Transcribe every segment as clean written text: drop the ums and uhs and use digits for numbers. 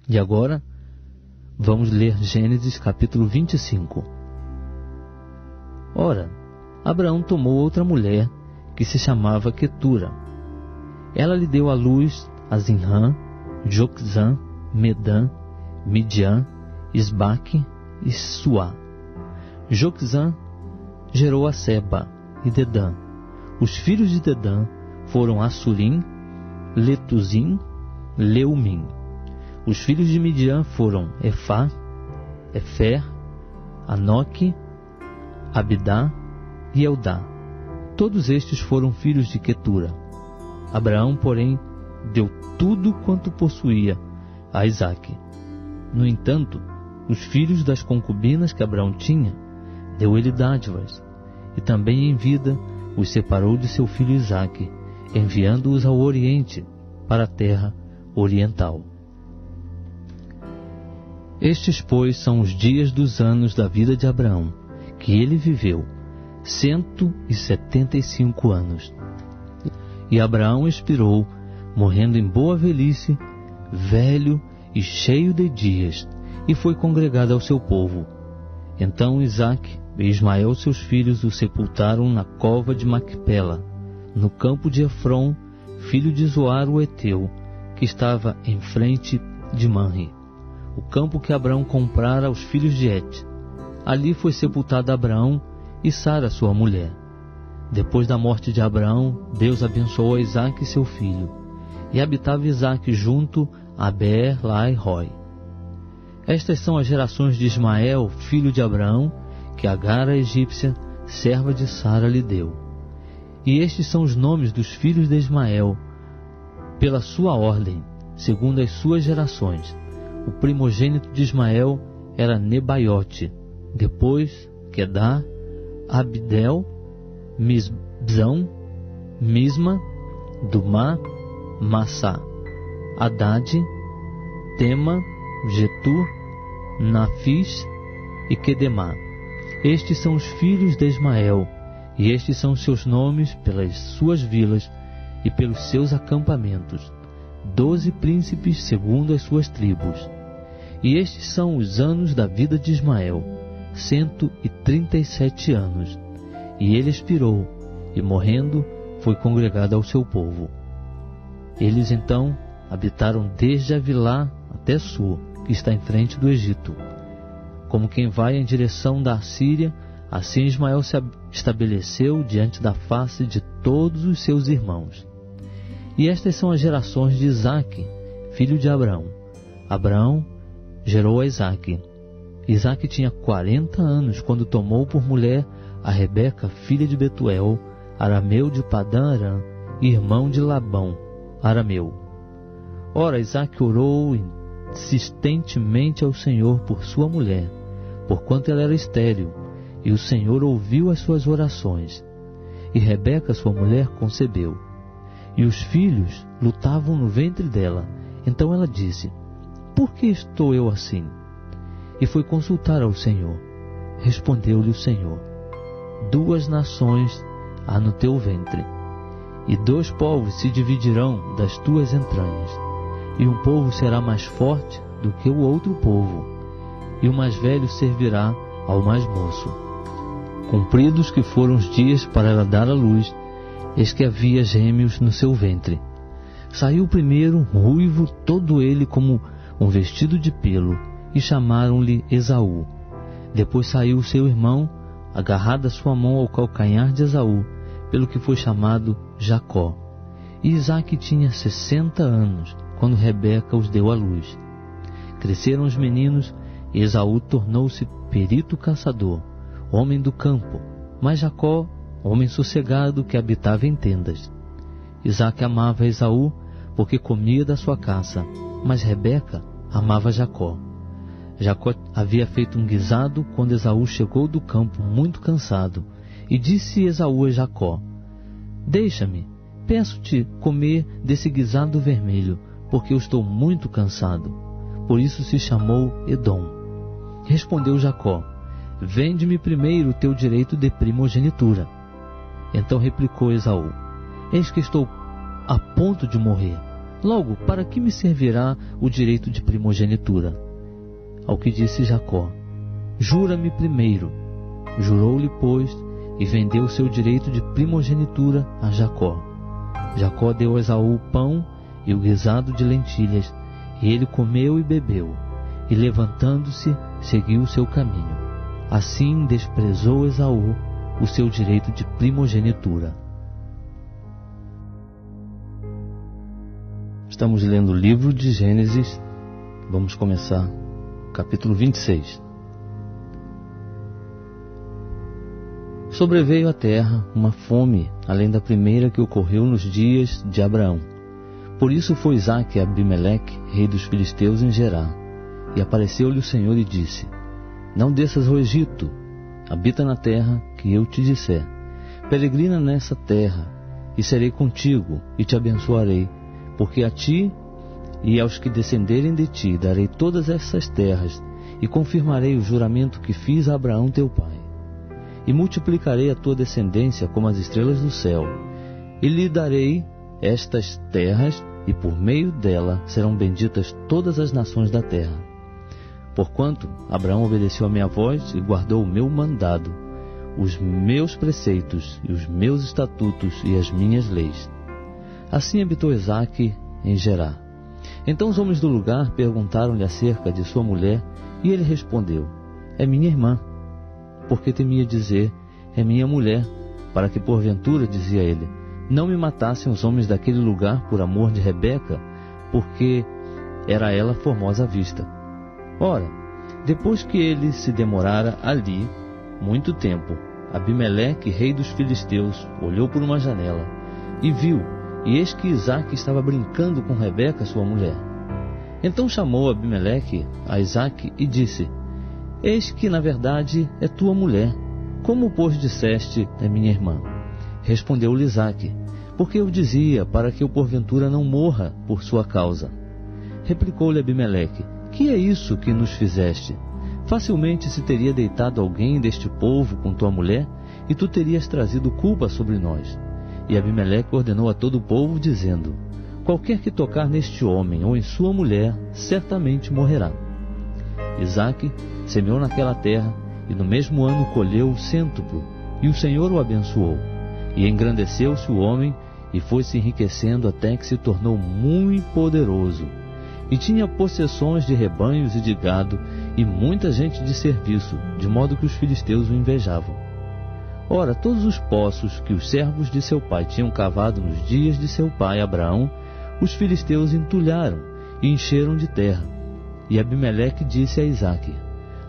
E agora, vamos ler Gênesis capítulo 25. Ora, Abraão tomou outra mulher, que se chamava Quetura. Ela lhe deu à luz a Zinrã, Joquzã, Medã, Midian, Isbaque e Suá. Joquzã gerou a Seba e Dedã. Os filhos de Dedã foram Assurim, Letuzim, Leumim. Os filhos de Midian foram Efá, Efer, Anoque, Abidá e Eldá. Todos estes foram filhos de Quetura. Abraão, porém, deu tudo quanto possuía a Isaque. No entanto, os filhos das concubinas que Abraão tinha, deu ele dádivas, e também em vida os separou de seu filho Isaque, enviando-os ao oriente, para a terra oriental. Estes, pois, são os dias dos anos da vida de Abraão, que ele viveu, 175 anos. E Abraão expirou, morrendo em boa velhice, velho e cheio de dias, e foi congregado ao seu povo. Então Isaque e Ismael, seus filhos, o sepultaram na cova de Macpela, no campo de Efron, filho de Zoar o Eteu, que estava em frente de Manre, o campo que Abraão comprara aos filhos de Et. Ali foi sepultado Abraão e Sara, sua mulher. Depois da morte de Abraão, Deus abençoou a Isaque, seu filho, e habitava Isaque junto a Beer-Lahai-Roi. Estas são as gerações de Ismael, filho de Abraão, que Agar, a egípcia, serva de Sara, lhe deu. E estes são os nomes dos filhos de Ismael, pela sua ordem, segundo as suas gerações. O primogênito de Ismael era Nebaiote, depois Quedar, Abdel, Misbzão, Misma, Dumá, Massá, Haddad, Tema, Getur, Nafis e Quedemá. Estes são os filhos de Ismael, e estes são seus nomes pelas suas vilas e pelos seus acampamentos, 12 príncipes segundo as suas tribos. E estes são os anos da vida de Ismael, 137 anos. E ele expirou, e morrendo, foi congregado ao seu povo. Eles então habitaram desde Avilá até Sur, que está em frente do Egito. Como quem vai em direção da Assíria, assim Ismael se estabeleceu diante da face de todos os seus irmãos. E estas são as gerações de Isaque, filho de Abraão. Abraão gerou a Isaque. Isaque tinha 40 anos quando tomou por mulher a Rebeca, filha de Betuel, arameu de Padã Arã, irmão de Labão, arameu. Ora, Isaque orou insistentemente ao Senhor por sua mulher, porquanto ela era estéril, e o Senhor ouviu as suas orações. E Rebeca, sua mulher, concebeu. E os filhos lutavam no ventre dela. Então ela disse: por que estou eu assim? E foi consultar ao Senhor. Respondeu-lhe o Senhor: 2 nações há no teu ventre, e 2 povos se dividirão das tuas entranhas, e um povo será mais forte do que o outro povo, e o mais velho servirá ao mais moço. Cumpridos que foram os dias para ela dar à luz, eis que havia gêmeos no seu ventre. Saiu o primeiro, ruivo, todo ele como um vestido de pelo, e chamaram-lhe Esaú. Depois saiu o seu irmão, agarrada sua mão ao calcanhar de Esaú, pelo que foi chamado Jacó. E Isaque tinha 60 anos, quando Rebeca os deu à luz. Cresceram os meninos, e Esaú tornou-se perito caçador, homem do campo, mas Jacó, homem sossegado que habitava em tendas. Isaque amava Esaú, porque comia da sua caça, mas Rebeca amava Jacó. Jacó havia feito um guisado quando Esaú chegou do campo muito cansado, e disse Esaú a Jacó: deixa-me, peço-te comer desse guisado vermelho, porque eu estou muito cansado. Por isso se chamou Edom. Respondeu Jacó: vende-me primeiro o teu direito de primogenitura. Então replicou Esaú: eis que estou a ponto de morrer. Logo, para que me servirá o direito de primogenitura? Ao que disse Jacó: jura-me primeiro. Jurou-lhe, pois, e vendeu seu direito de primogenitura a Jacó. Jacó deu a Esaú o pão e o guisado de lentilhas, e ele comeu e bebeu, e levantando-se, seguiu o seu caminho. Assim desprezou Esaú o seu direito de primogenitura. Estamos lendo o livro de Gênesis. Vamos começar capítulo 26. Sobreveio à terra uma fome, além da primeira que ocorreu nos dias de Abraão. Por isso foi Isaque a Abimeleque, rei dos filisteus, em Gerar. E apareceu-lhe o Senhor e disse: não desças ao Egito, habita na terra que eu te disser. Peregrina nessa terra, e serei contigo, e te abençoarei, porque a ti e aos que descenderem de ti darei todas essas terras, e confirmarei o juramento que fiz a Abraão teu pai. E multiplicarei a tua descendência como as estrelas do céu, e lhe darei estas terras, e por meio dela serão benditas todas as nações da terra. Porquanto Abraão obedeceu a minha voz e guardou o meu mandado, os meus preceitos e os meus estatutos e as minhas leis. Assim habitou Isaque em Gerar. Então os homens do lugar perguntaram-lhe acerca de sua mulher, e ele respondeu: é minha irmã. Porque temia dizer: é minha mulher, para que porventura, dizia ele, não me matassem os homens daquele lugar por amor de Rebeca, porque era ela formosa à vista. Ora, depois que ele se demorara ali muito tempo, Abimeleque, rei dos filisteus, olhou por uma janela e viu, e eis que Isaque estava brincando com Rebeca, sua mulher. Então chamou Abimeleque a Isaque e disse: eis que na verdade é tua mulher. Como, pois, disseste: é minha irmã? Respondeu-lhe Isaque: porque eu dizia, para que eu porventura não morra por sua causa. Replicou-lhe Abimeleque: que é isso que nos fizeste? Facilmente se teria deitado alguém deste povo com tua mulher, e tu terias trazido culpa sobre nós. E Abimeleque ordenou a todo o povo, dizendo: qualquer que tocar neste homem ou em sua mulher, certamente morrerá. Isaque semeou naquela terra, e no mesmo ano colheu o cêntuplo, e o Senhor o abençoou. E engrandeceu-se o homem, e foi-se enriquecendo até que se tornou muito poderoso. E tinha possessões de rebanhos e de gado, e muita gente de serviço, de modo que os filisteus o invejavam. Ora, todos os poços que os servos de seu pai tinham cavado nos dias de seu pai Abraão, os filisteus entulharam e encheram de terra. E Abimeleque disse a Isaque: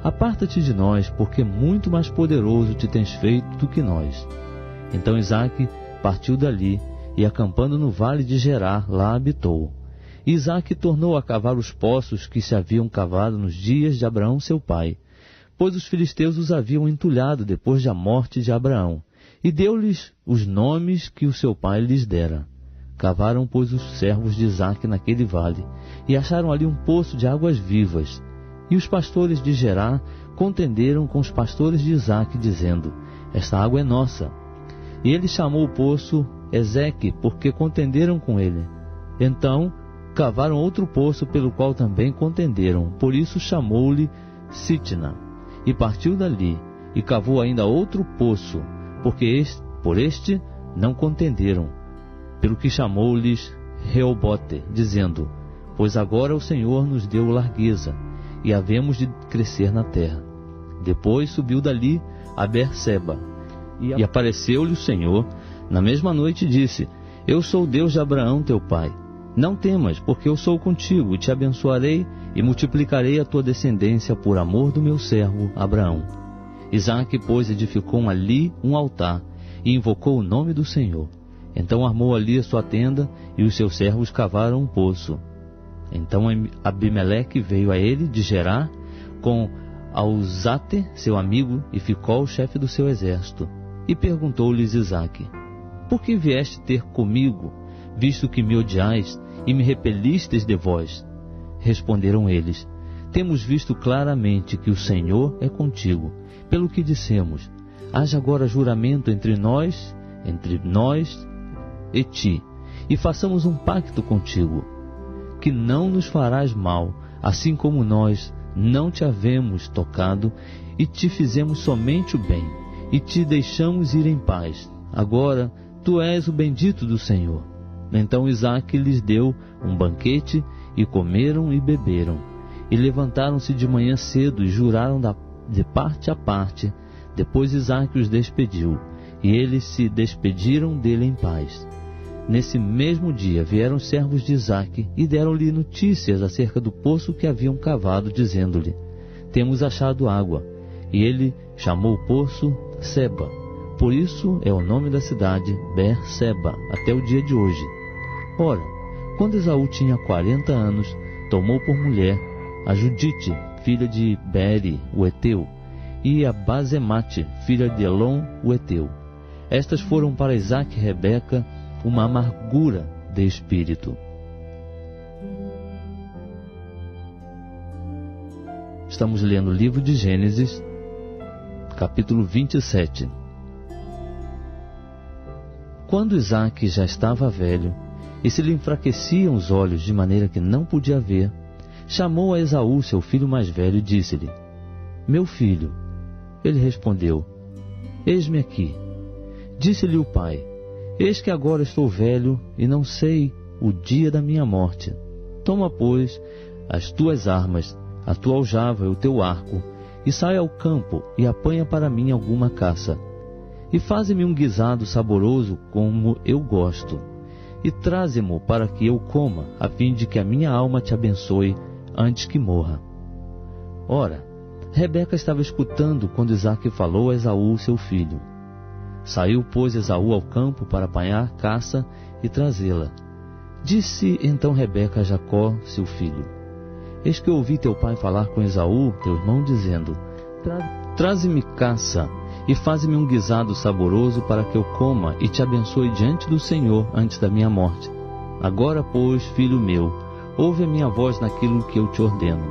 aparta-te de nós, porque muito mais poderoso te tens feito do que nós. Então Isaque partiu dali, e acampando no vale de Gerar, lá habitou. E Isaque tornou a cavar os poços que se haviam cavado nos dias de Abraão seu pai, pois os filisteus os haviam entulhado depois da morte de Abraão, e deu-lhes os nomes que o seu pai lhes dera. Cavaram, pois, os servos de Isaque naquele vale, e acharam ali um poço de águas vivas. E os pastores de Gerar contenderam com os pastores de Isaque, dizendo: esta água é nossa. E ele chamou o poço Ezeque, porque contenderam com ele. Então cavaram outro poço, pelo qual também contenderam, por isso chamou-lhe Sitna. E partiu dali, e cavou ainda outro poço, porque por este não contenderam, pelo que chamou-lhes Reobote, dizendo: pois agora o Senhor nos deu largueza, e havemos de crescer na terra. Depois subiu dali a Berseba, e apareceu-lhe o Senhor na mesma noite, e disse: eu sou o Deus de Abraão teu pai. Não temas, porque eu sou contigo, e te abençoarei, e multiplicarei a tua descendência por amor do meu servo Abraão. Isaque, pois, edificou ali um altar, e invocou o nome do Senhor. Então armou ali a sua tenda, e os seus servos cavaram um poço. Então Abimeleque veio a ele de Gerar, com Auzate, seu amigo, e Ficol, chefe do seu exército. E perguntou-lhes Isaque: por que vieste ter comigo, visto que me odiais, e me repelistes de vós? Responderam eles: temos visto claramente que o Senhor é contigo, pelo que dissemos: haja agora juramento entre nós e ti, e façamos um pacto contigo. que não nos farás mal, assim como nós não te havemos tocado e te fizemos somente o bem, e te deixamos ir em paz. Agora tu és o bendito do Senhor. Então Isaque lhes deu um banquete, e comeram e beberam, e levantaram-se de manhã cedo e juraram de parte a parte. Depois Isaque os despediu, e eles se despediram dele em paz. Nesse mesmo dia vieram os servos de Isaque e deram-lhe notícias acerca do poço que haviam cavado, dizendo-lhe: temos achado água. E ele chamou o poço Seba. Por isso é o nome da cidade Beer-seba, até o dia de hoje. Ora, quando Esaú tinha 40 anos, tomou por mulher a Judite, filha de Beeri, o Eteu, e a Basemate, filha de Elon, o Eteu. Estas foram para Isaque e Rebeca uma amargura de espírito. Estamos lendo o livro de Gênesis, capítulo 27. Quando Isaque já estava velho, e se lhe enfraqueciam os olhos de maneira que não podia ver, chamou a Esaú, seu filho mais velho, e disse-lhe: meu filho. Ele respondeu: eis-me aqui. Disse-lhe o pai: eis que agora estou velho e não sei o dia da minha morte. Toma, pois, as tuas armas, a tua aljava e o teu arco, e sai ao campo e apanha para mim alguma caça. E faze-me um guisado saboroso como eu gosto, e traze-mo para que eu coma, a fim de que a minha alma te abençoe antes que morra. Ora, Rebeca estava escutando quando Isaque falou a Esaú, seu filho. Saiu, pois, Esaú ao campo para apanhar caça e trazê-la. Disse então Rebeca a Jacó, seu filho: eis que ouvi teu pai falar com Esaú, teu irmão, dizendo: traze-me caça e faze-me um guisado saboroso para que eu coma e te abençoe diante do Senhor antes da minha morte. Agora, pois, filho meu, ouve a minha voz naquilo que eu te ordeno.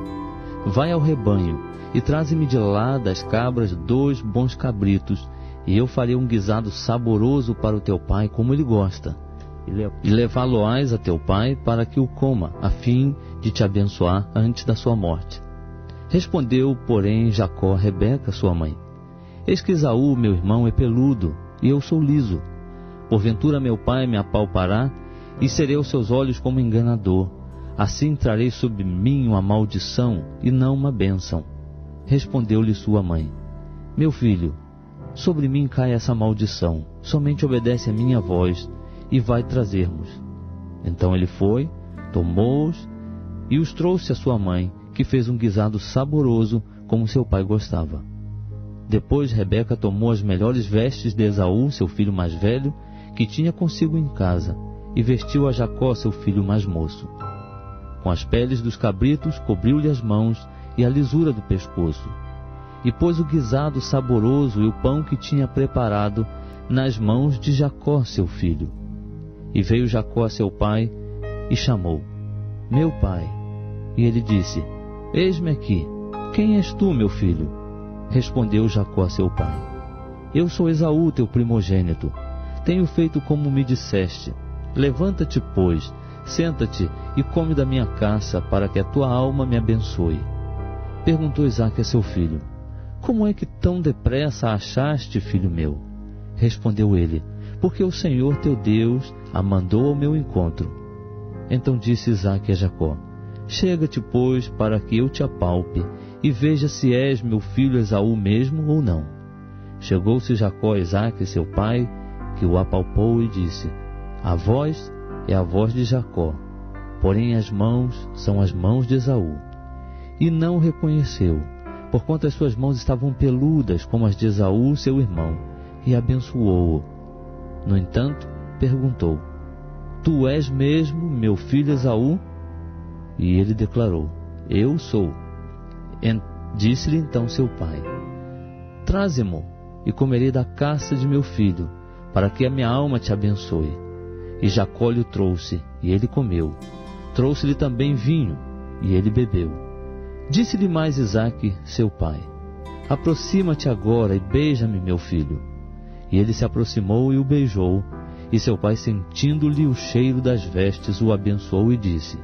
Vai ao rebanho e traze-me de lá das cabras 2 bons cabritos, e eu farei um guisado saboroso para o teu pai, como ele gosta. E levá-lo-ás a teu pai para que o coma, a fim de te abençoar antes da sua morte. Respondeu, porém, Jacó a Rebeca, sua mãe: eis que Esaú, meu irmão, é peludo, e eu sou liso. Porventura meu pai me apalpará, e serei aos seus olhos como enganador. Assim trarei sobre mim uma maldição, e não uma bênção. Respondeu-lhe sua mãe: meu filho, sobre mim cai essa maldição, somente obedece a minha voz, e vai trazer-nos. Então ele foi, tomou-os, e os trouxe à sua mãe, que fez um guisado saboroso, como seu pai gostava. Depois Rebeca tomou as melhores vestes de Esaú, seu filho mais velho, que tinha consigo em casa, e vestiu a Jacó, seu filho mais moço. Com as peles dos cabritos cobriu-lhe as mãos e a lisura do pescoço. E pôs o guisado saboroso e o pão que tinha preparado nas mãos de Jacó, seu filho. E veio Jacó a seu pai e chamou: meu pai. E ele disse: eis-me aqui. Quem és tu, meu filho? Respondeu Jacó a seu pai: eu sou Esaú, teu primogênito. Tenho feito como me disseste. Levanta-te, pois, senta-te e come da minha caça, para que a tua alma me abençoe. Perguntou Isaque a seu filho: como é que tão depressa a achaste, filho meu? Respondeu ele: porque o Senhor teu Deus a mandou ao meu encontro. Então disse Isaque a Jacó: chega-te, pois, para que eu te apalpe, e veja se és meu filho Esaú mesmo ou não. Chegou-se Jacó a Isaque, seu pai, que o apalpou e disse: a voz é a voz de Jacó, porém as mãos são as mãos de Esaú. E não o reconheceu, porquanto as suas mãos estavam peludas como as de Esaú, seu irmão, e abençoou-o. No entanto, perguntou: tu és mesmo meu filho Esaú? E ele declarou: eu sou. Disse-lhe então seu pai: traze-mo, e comerei da caça de meu filho, para que a minha alma te abençoe. E Jacó lhe trouxe, e ele comeu. Trouxe-lhe também vinho, e ele bebeu. Disse-lhe mais Isaque, seu pai: aproxima-te agora e beija-me, meu filho. E ele se aproximou e o beijou. E seu pai, sentindo-lhe o cheiro das vestes, o abençoou e disse: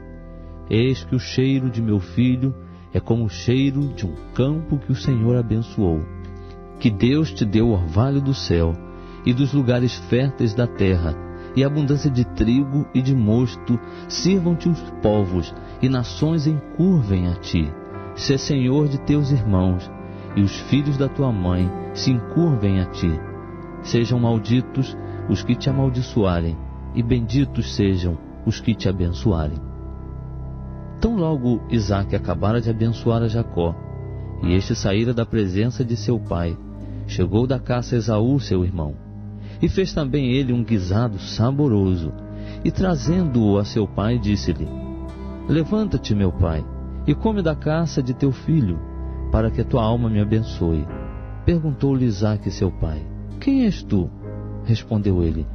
Eis que o cheiro de meu filho é como o cheiro de um campo que o Senhor abençoou. Que Deus te dê o orvalho do céu e dos lugares férteis da terra, e abundância de trigo e de mosto, sirvam-te os povos, e nações encurvem a ti. Sê senhor de teus irmãos, e os filhos da tua mãe se encurvem a ti. Sejam malditos os que te amaldiçoarem, e benditos sejam os que te abençoarem. Tão logo Isaque acabara de abençoar a Jacó, e este saíra da presença de seu pai, chegou da caça Esaú, seu irmão, e fez também ele um guisado saboroso, e trazendo-o a seu pai, disse-lhe: Levanta-te, meu pai, e come da caça de teu filho, para que a tua alma me abençoe. Perguntou-lhe Isaque, seu pai: Quem és tu? Respondeu ele: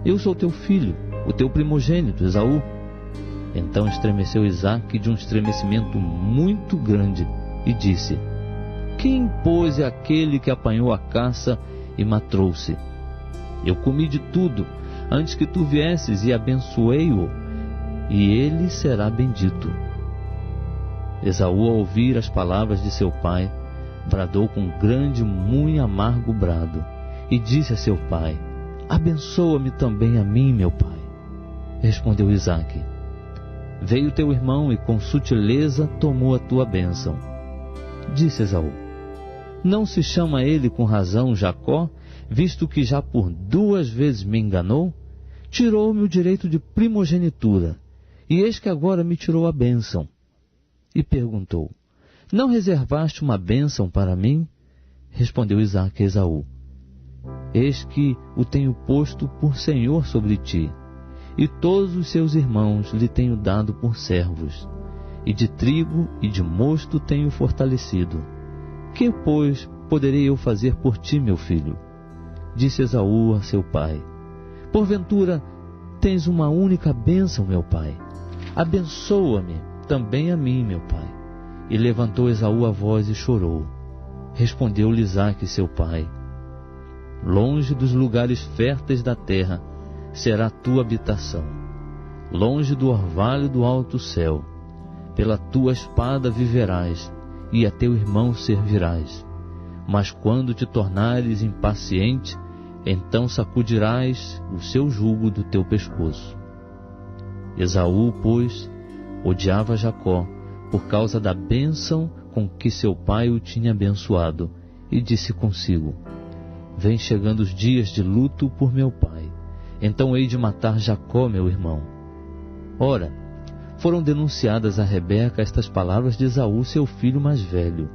Eu sou teu filho, o teu primogênito, Esaú. Então estremeceu Isaque de um estremecimento muito grande, e disse: Quem, pois, é aquele que apanhou a caça e me trouxe? Eu comi de tudo, antes que tu viesses, e abençoei-o, e ele será bendito. Esaú, ao ouvir as palavras de seu pai, bradou com grande, muito amargo brado, e disse a seu pai: Abençoa-me também a mim, meu pai. Respondeu Isaque: Veio teu irmão e com sutileza tomou a tua bênção. Disse Esaú: Não se chama ele com razão Jacó, visto que já por 2 vezes me enganou? Tirou-me o direito de primogenitura, e eis que agora me tirou a bênção. E perguntou: Não reservaste uma bênção para mim? Respondeu Isaque a Esaú: Eis que o tenho posto por senhor sobre ti, e todos os seus irmãos lhe tenho dado por servos, e de trigo e de mosto tenho fortalecido. Que, pois, poderei eu fazer por ti, meu filho? Disse Esaú a seu pai: Porventura tens uma única bênção, meu pai? Abençoa-me também a mim, meu pai. E levantou Esaú a voz e chorou. Respondeu-lhe Isaque, seu pai: Longe dos lugares férteis da terra será a tua habitação, longe do orvalho do alto céu. Pela tua espada viverás, e a teu irmão servirás. Mas quando te tornares impaciente, então sacudirás o seu jugo do teu pescoço. Esaú, pois, odiava Jacó por causa da bênção com que seu pai o tinha abençoado, e disse consigo: Vem chegando os dias de luto por meu pai, então hei de matar Jacó, meu irmão. Ora, foram denunciadas a Rebeca estas palavras de Esaú, seu filho mais velho,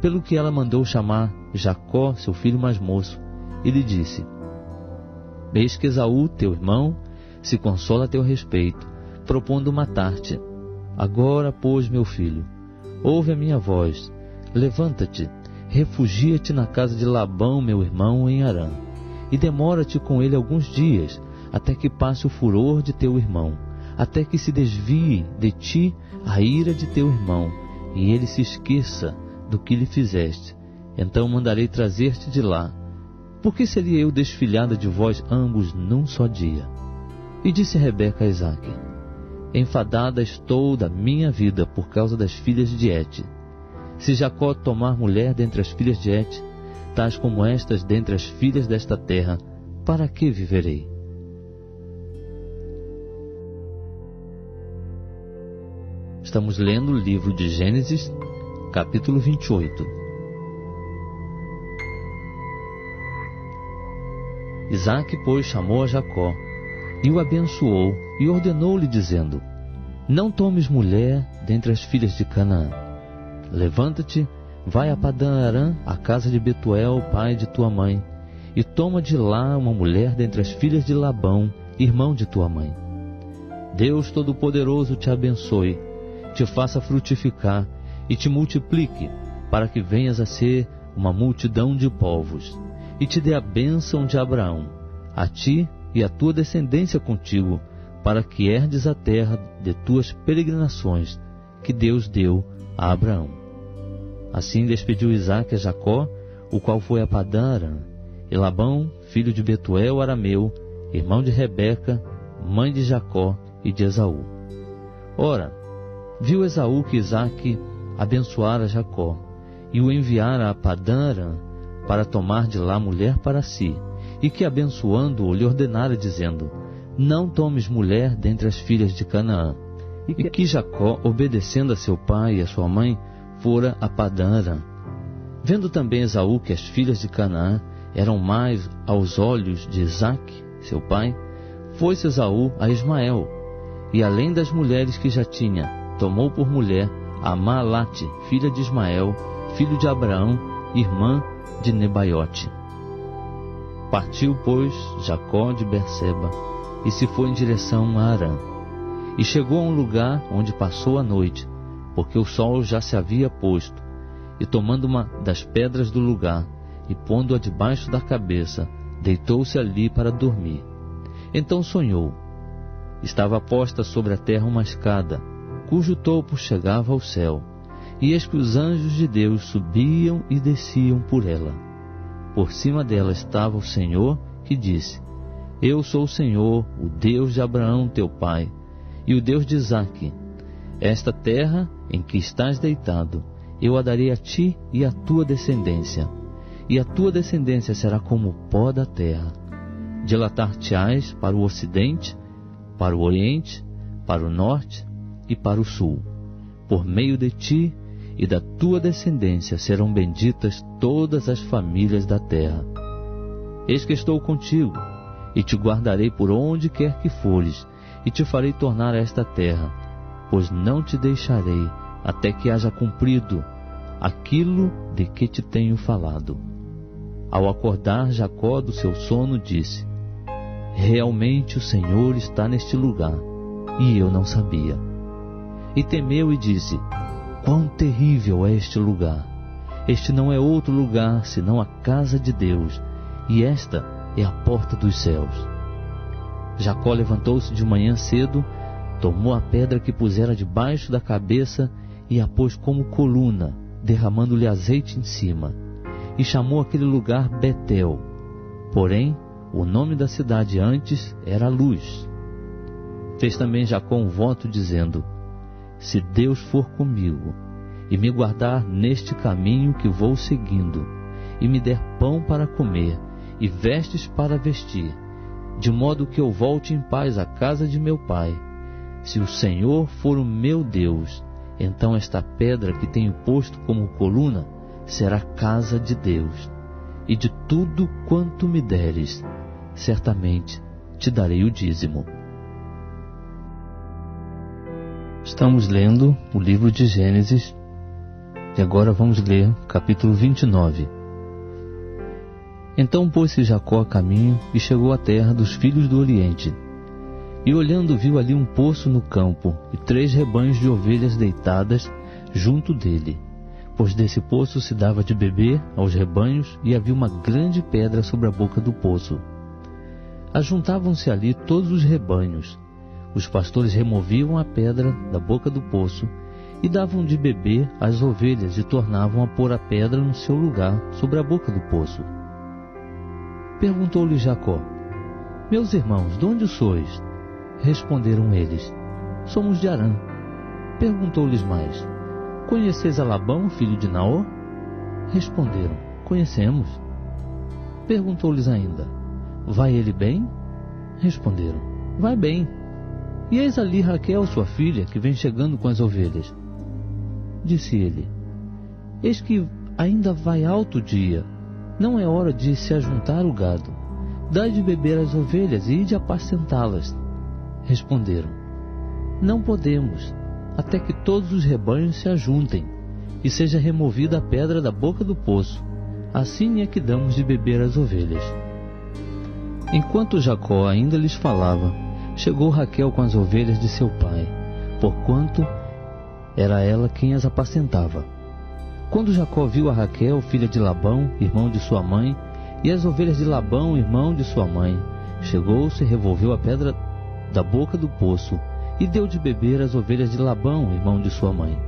pelo que ela mandou chamar Jacó, seu filho mais moço, e lhe disse: Eis que Esaú, teu irmão, se consola a teu respeito, propondo matar-te. Agora, pois, meu filho, ouve a minha voz, levanta-te, refugia-te na casa de Labão, meu irmão, em Harã, e demora-te com ele alguns dias, até que passe o furor de teu irmão, até que se desvie de ti a ira de teu irmão, e ele se esqueça do que lhe fizeste. Então mandarei trazer-te de lá. Por que seria eu desfilhada de vós ambos num só dia? E disse Rebeca a Isaque: Enfadada estou da minha vida por causa das filhas de Et. Se Jacó tomar mulher dentre as filhas de Et, tais como estas dentre as filhas desta terra, para que viverei? Estamos lendo o livro de Gênesis, capítulo 28. Isaque, pois, chamou a Jacó, e o abençoou, e ordenou-lhe, dizendo: Não tomes mulher dentre as filhas de Canaã. Levanta-te, vai a Padã-Arã, à casa de Betuel, pai de tua mãe, e toma de lá uma mulher dentre as filhas de Labão, irmão de tua mãe. Deus Todo-Poderoso te abençoe, te faça frutificar e te multiplique, para que venhas a ser uma multidão de povos, e te dê a bênção de Abraão, a ti e a tua descendência contigo, para que herdes a terra de tuas peregrinações, que Deus deu a Abraão. Assim despediu Isaque a Jacó, o qual foi a Padã-Arã, e Labão, filho de Betuel arameu, irmão de Rebeca, mãe de Jacó e de Esaú. Ora, Viu Esaú que Isaque abençoara Jacó, e o enviara a Padã-Arã para tomar de lá mulher para si, e que abençoando-o lhe ordenara, dizendo: não tomes mulher dentre as filhas de Canaã. E que Jacó, obedecendo a seu pai e a sua mãe, fora a Padã-Arã. Vendo também Esaú que as filhas de Canaã eram mais aos olhos de Isaque, seu pai, foi-se Esaú a Ismael, e além das mulheres que já tinha, tomou por mulher a Maalate, filha de Ismael, filho de Abraão, irmã de Nebaiote. Partiu, pois, Jacó de Berseba, e se foi em direção a Harã. E chegou a um lugar onde passou a noite, porque o sol já se havia posto, e tomando uma das pedras do lugar, e pondo-a debaixo da cabeça, deitou-se ali para dormir. Então sonhou. Estava posta sobre a terra uma escada, cujo topo chegava ao céu, e eis que os anjos de Deus subiam e desciam por ela. Por cima dela estava o Senhor, que disse: eu sou o Senhor, o Deus de Abraão teu pai, e o Deus de Isaque. Esta terra em que estás deitado, eu a darei a ti e à tua descendência, e a tua descendência será como o pó da terra. Dilatar-te-ás para o ocidente, para o oriente, para o norte e para o sul. Por meio de ti e da tua descendência serão benditas todas as famílias da terra. Eis que estou contigo, e te guardarei por onde quer que fores, e te farei tornar a esta terra, pois não te deixarei até que haja cumprido aquilo de que te tenho falado. Ao acordar Jacó do seu sono, disse: realmente o Senhor está neste lugar, e eu não sabia. E temeu e disse: quão terrível é este lugar! Este não é outro lugar senão a casa de Deus, e esta é a porta dos céus. Jacó levantou-se de manhã cedo, tomou a pedra que pusera debaixo da cabeça e a pôs como coluna, derramando-lhe azeite em cima, e chamou aquele lugar Betel. Porém, o nome da cidade antes era Luz. Fez também Jacó um voto, dizendo: se Deus for comigo, e me guardar neste caminho que vou seguindo, e me der pão para comer, e vestes para vestir, de modo que eu volte em paz à casa de meu pai, se o Senhor for o meu Deus, então esta pedra que tenho posto como coluna será casa de Deus, e de tudo quanto me deres, certamente te darei o dízimo. Estamos lendo o livro de Gênesis, e agora vamos ler capítulo 29. Então pôs-se Jacó a caminho e chegou à terra dos filhos do Oriente. E olhando viu ali um poço no campo e 3 rebanhos de ovelhas deitadas junto dele, pois desse poço se dava de beber aos rebanhos, e havia uma grande pedra sobre a boca do poço. Ajuntavam-se ali todos os rebanhos. Os pastores removiam a pedra da boca do poço e davam de beber às ovelhas, e tornavam a pôr a pedra no seu lugar sobre a boca do poço. Perguntou-lhe Jacó: meus irmãos, de onde sois? Responderam eles: somos de Harã. Perguntou-lhes mais: conheceis a Labão, filho de Naor? Responderam: conhecemos. Perguntou-lhes ainda: vai ele bem? Responderam: vai bem. E eis ali Raquel, sua filha, que vem chegando com as ovelhas. Disse ele: eis que ainda vai alto o dia, não é hora de se ajuntar o gado. Dai de beber às ovelhas e ide apacentá-las. Responderam: não podemos, até que todos os rebanhos se ajuntem, e seja removida a pedra da boca do poço. Assim é que damos de beber às ovelhas. Enquanto Jacó ainda lhes falava, chegou Raquel com as ovelhas de seu pai, porquanto era ela quem as apacentava. Quando Jacó viu a Raquel, filha de Labão, irmão de sua mãe, e as ovelhas de Labão, irmão de sua mãe, chegou-se e revolveu a pedra da boca do poço, e deu de beber às ovelhas de Labão, irmão de sua mãe.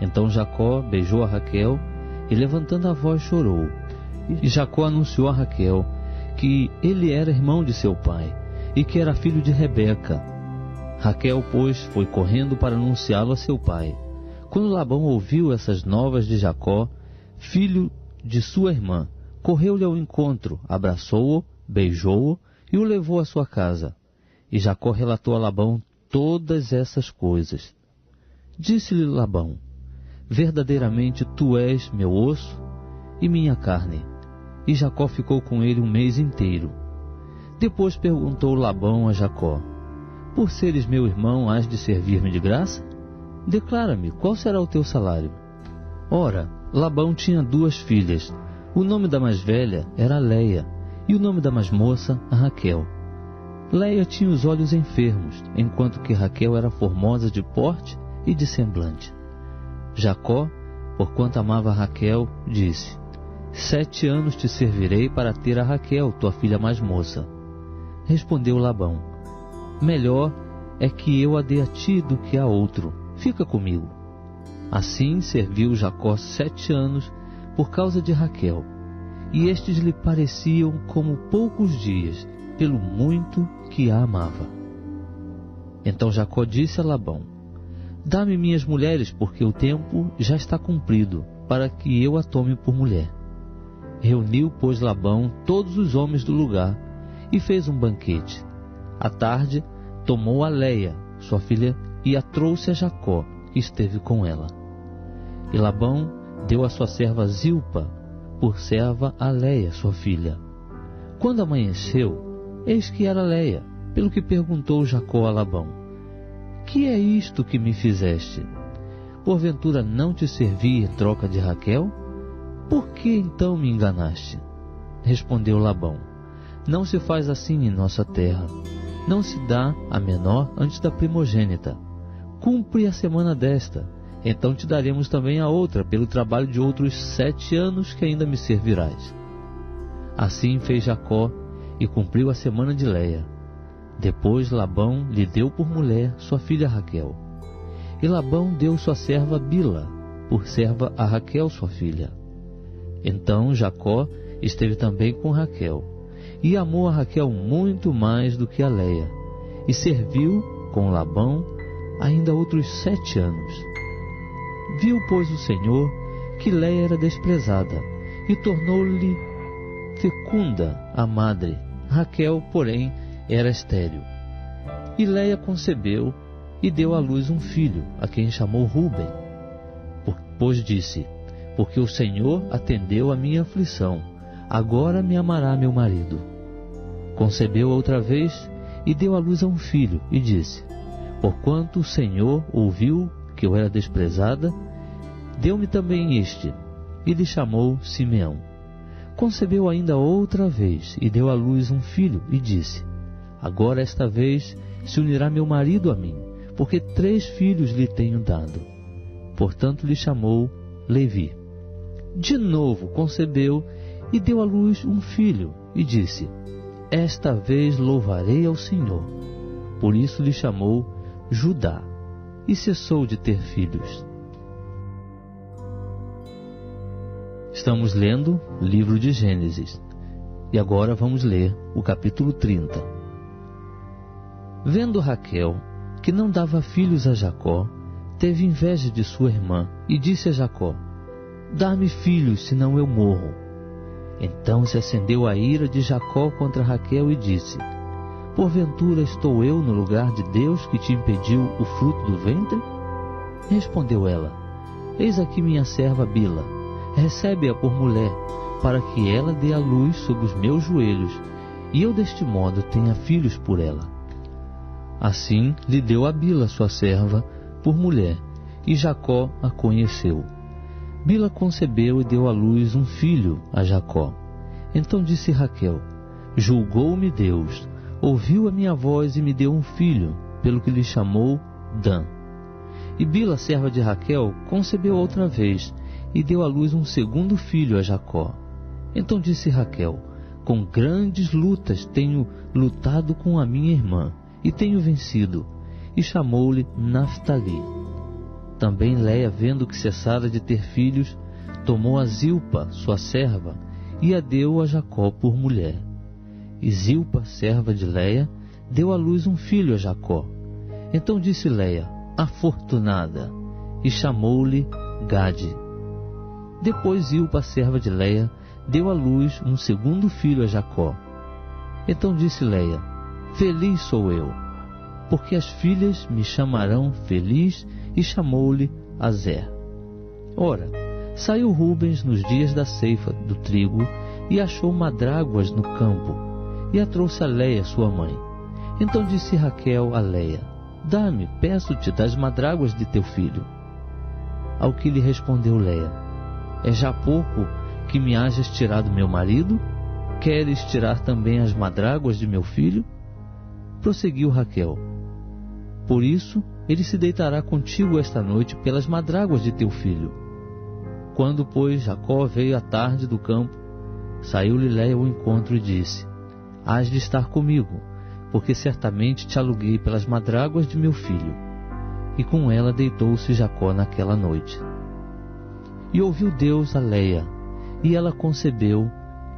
Então Jacó beijou a Raquel, e levantando a voz chorou. E Jacó anunciou a Raquel que ele era irmão de seu pai, e que era filho de Rebeca. Raquel, pois, foi correndo para anunciá-lo a seu pai. Quando Labão ouviu essas novas de Jacó, filho de sua irmã, correu-lhe ao encontro, abraçou-o, beijou-o e o levou à sua casa. E Jacó relatou a Labão todas essas coisas. Disse-lhe Labão: verdadeiramente tu és meu osso e minha carne. E Jacó ficou com ele 1 mês inteiro. Depois perguntou Labão a Jacó: por seres meu irmão, hás de servir-me de graça? Declara-me, qual será o teu salário? Ora, Labão tinha 2 filhas. O nome da mais velha era Leia, e o nome da mais moça, Raquel. Leia tinha os olhos enfermos, enquanto que Raquel era formosa de porte e de semblante. Jacó, porquanto amava Raquel, disse: 7 anos te servirei para ter a Raquel, tua filha mais moça. Respondeu Labão: melhor é que eu a dê a ti do que a outro. Fica comigo. Assim serviu Jacó 7 anos por causa de Raquel, e estes lhe pareciam como poucos dias, pelo muito que a amava. Então Jacó disse a Labão: dá-me minhas mulheres, porque o tempo já está cumprido, para que eu a tome por mulher. Reuniu, pois, Labão todos os homens do lugar, e fez um banquete. À tarde, tomou a Leia, sua filha, e a trouxe a Jacó, que esteve com ela. E Labão deu a sua serva Zilpa por serva a Leia, sua filha. Quando amanheceu, eis que era Leia, pelo que perguntou Jacó a Labão: que é isto que me fizeste? Porventura não te servi em troca de Raquel? Por que então me enganaste? Respondeu Labão: não se faz assim em nossa terra. Não se dá a menor antes da primogênita. Cumpre a semana desta, então te daremos também a outra, pelo trabalho de outros 7 anos que ainda me servirás. Assim fez Jacó, e cumpriu a semana de Leia. Depois Labão lhe deu por mulher sua filha Raquel. E Labão deu sua serva Bila por serva a Raquel, sua filha. Então Jacó esteve também com Raquel, e amou a Raquel muito mais do que a Leia, e serviu com Labão ainda outros 7 anos. Viu, pois, o Senhor que Leia era desprezada, e tornou-lhe fecunda a madre. Raquel, porém, era estéril. E Leia concebeu e deu à luz um filho, a quem chamou Ruben. Pois disse: porque o Senhor atendeu a minha aflição, agora me amará meu marido. Concebeu outra vez e deu à luz a um filho, e disse: porquanto o Senhor ouviu que eu era desprezada, deu-me também este, e lhe chamou Simeão. Concebeu ainda outra vez e deu à luz um filho, e disse: agora esta vez se unirá meu marido a mim, porque 3 filhos lhe tenho dado. Portanto lhe chamou Levi. De novo concebeu e deu à luz um filho, e disse: esta vez louvarei ao Senhor. Por isso lhe chamou Judá, e cessou de ter filhos. Estamos lendo o livro de Gênesis, e agora vamos ler o capítulo 30. Vendo Raquel que não dava filhos a Jacó, teve inveja de sua irmã, e disse a Jacó: dá-me filhos, senão eu morro. Então se acendeu a ira de Jacó contra Raquel e disse: porventura estou eu no lugar de Deus que te impediu o fruto do ventre? Respondeu ela: eis aqui minha serva Bila, recebe-a por mulher, para que ela dê à luz sob os meus joelhos, e eu deste modo tenha filhos por ela. Assim lhe deu a Bila sua serva por mulher, e Jacó a conheceu. Bila concebeu e deu à luz um filho a Jacó. Então disse Raquel: julgou-me Deus, ouviu a minha voz e me deu um filho, pelo que lhe chamou Dan. E Bila, serva de Raquel, concebeu outra vez, e deu à luz um segundo filho a Jacó. Então disse Raquel: com grandes lutas tenho lutado com a minha irmã, e tenho vencido, e chamou-lhe Naftali. Também Leia, vendo que cessara de ter filhos, tomou a Zilpa, sua serva, e a deu a Jacó por mulher. E Zilpa, serva de Leia, deu à luz um filho a Jacó. Então disse Léia: afortunada, e chamou-lhe Gade. Depois Zilpa, serva de Léia, deu à luz um segundo filho a Jacó. Então disse Léia: feliz sou eu, porque as filhas me chamarão feliz, e chamou-lhe Azer. Ora, saiu Rubens nos dias da ceifa do trigo, e achou madráguas no campo, e a trouxe a Léia, sua mãe. Então disse Raquel a Léia: dá-me, peço-te, das madráguas de teu filho. Ao que lhe respondeu Léia: é já pouco que me hajas tirado meu marido? Queres tirar também as madráguas de meu filho? Prosseguiu Raquel: por isso ele se deitará contigo esta noite pelas madráguas de teu filho. Quando, pois, Jacó veio à tarde do campo, saiu-lhe Léia ao encontro e disse: hás de estar comigo, porque certamente te aluguei pelas madráguas de meu filho. E com ela deitou-se Jacó naquela noite. E ouviu Deus a Léia, e ela concebeu,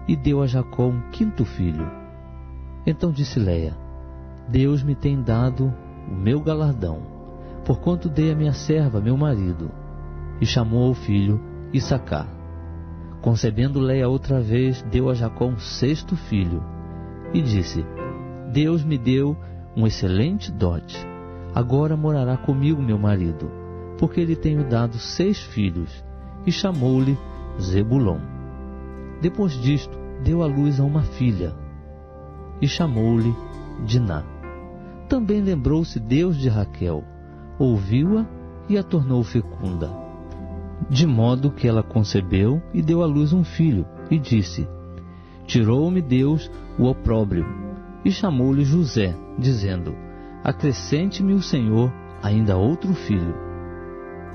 e deu a Jacó um quinto filho. Então disse Léia: Deus me tem dado o meu galardão, porquanto dei a minha serva meu marido. E chamou o filho Issacar. Concebendo Léia outra vez, deu a Jacó um sexto filho. E disse: Deus me deu um excelente dote. Agora morará comigo meu marido, porque lhe tenho dado 6 filhos. E chamou-lhe Zebulon. Depois disto, deu à luz a uma filha, e chamou-lhe Diná. Também lembrou-se Deus de Raquel, ouviu-a e a tornou fecunda. De modo que ela concebeu e deu à luz um filho, e disse: Tirou-me Deus o opróbrio. E chamou-lhe José, dizendo: Acrescente-me o Senhor ainda outro filho.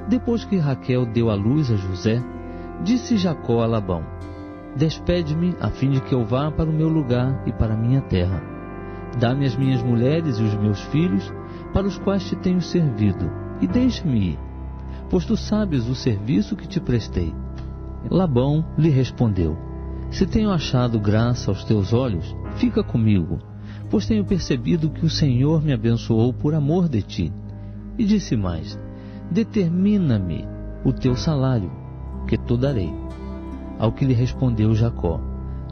Depois que Raquel deu à luz a José, disse Jacó a Labão: Despede-me, a fim de que eu vá para o meu lugar e para a minha terra. Dá-me as minhas mulheres e os meus filhos, para os quais te tenho servido, e deixa-me ir, pois tu sabes o serviço que te prestei. Labão lhe respondeu: Se tenho achado graça aos teus olhos, fica comigo, pois tenho percebido que o Senhor me abençoou por amor de ti. E disse mais: Determina-me o teu salário, que te darei. Ao que lhe respondeu Jacó: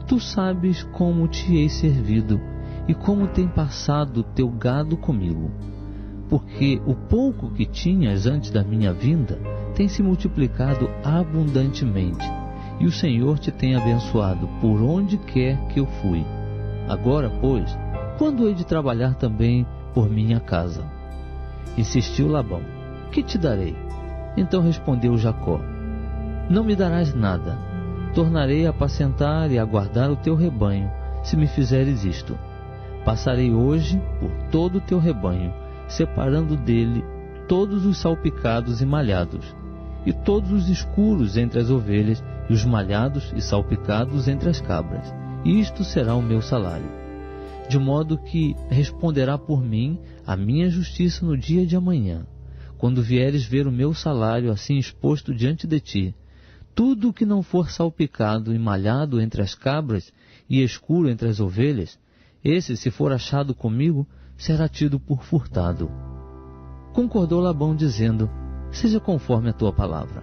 Tu sabes como te hei servido, e como tem passado o teu gado comigo. Porque o pouco que tinhas antes da minha vinda tem se multiplicado abundantemente, e o Senhor te tem abençoado por onde quer que eu fui. Agora, pois, quando hei de trabalhar também por minha casa? Insistiu Labão: Que te darei? Então respondeu Jacó: Não me darás nada. Tornarei a apacentar e a guardar o teu rebanho, se me fizeres isto. Passarei hoje por todo o teu rebanho, separando dele todos os salpicados e malhados, e todos os escuros entre as ovelhas, e os malhados e salpicados entre as cabras. E isto será o meu salário. De modo que responderá por mim a minha justiça no dia de amanhã, quando vieres ver o meu salário assim exposto diante de ti. Tudo o que não for salpicado e malhado entre as cabras, e escuro entre as ovelhas, esse, se for achado comigo, será tido por furtado. Concordou Labão, dizendo: Seja conforme a tua palavra.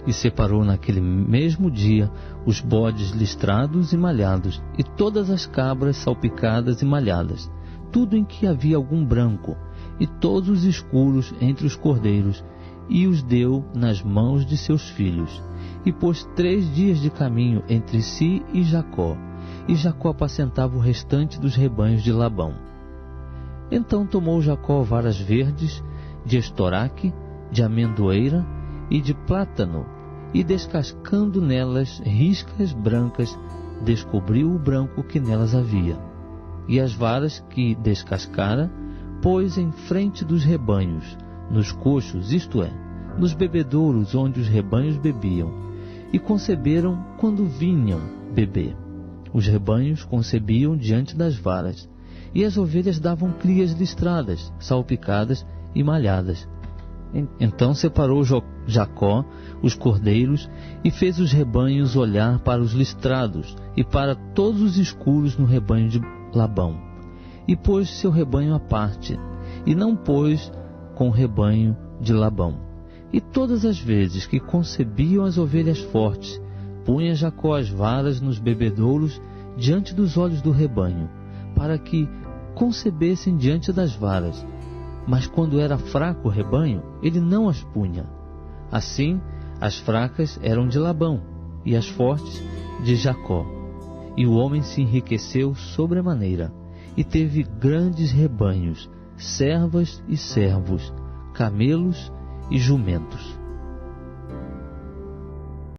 E separou naquele mesmo dia os bodes listrados e malhados, e todas as cabras salpicadas e malhadas, tudo em que havia algum branco, e todos os escuros entre os cordeiros, e os deu nas mãos de seus filhos. E pôs 3 dias de caminho entre si e Jacó, e Jacó apacentava o restante dos rebanhos de Labão. Então tomou Jacó varas verdes, de estoraque, de amendoeira e de plátano, e descascando nelas riscas brancas, descobriu o branco que nelas havia. E as varas que descascara, pôs em frente dos rebanhos, nos coxos, isto é, nos bebedouros onde os rebanhos bebiam, e conceberam quando vinham beber. Os rebanhos concebiam diante das varas, e as ovelhas davam crias listradas, salpicadas e malhadas. Então separou Jacó os cordeiros, e fez os rebanhos olhar para os listrados, e para todos os escuros no rebanho de Labão. E pôs seu rebanho à parte, e não pôs com o rebanho de Labão. E todas as vezes que concebiam as ovelhas fortes, punha Jacó as varas nos bebedouros diante dos olhos do rebanho, para que concebessem diante das varas. Mas quando era fraco o rebanho, ele não as punha. Assim, as fracas eram de Labão, e as fortes de Jacó. E o homem se enriqueceu sobremaneira, e teve grandes rebanhos, servas e servos, camelos e jumentos.